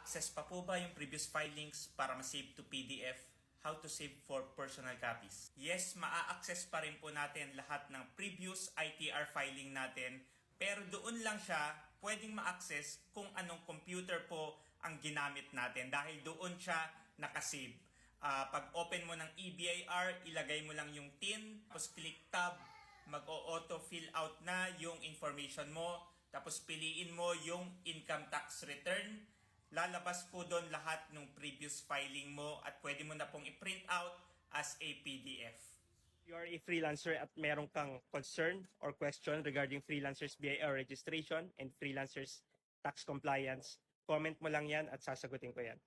Na-access pa po ba yung previous filings para ma-save to PDF? How to save for personal copies? Yes, maa-access pa rin po natin lahat ng previous ITR filing natin, pero doon lang siya pwedeng ma-access kung anong computer po ang ginamit natin dahil doon siya nakasave. Pag open mo ng EBIR, ilagay mo lang yung TIN, tapos click tab, mag-auto fill out na yung information mo, tapos piliin mo yung income tax return. Lalabas po doon lahat ng previous filing mo at pwede mo na pong i-print out as a PDF. You are a freelancer at meron kang concern or question regarding freelancers BIR registration and freelancers tax compliance, comment mo lang yan at sasagutin ko yan.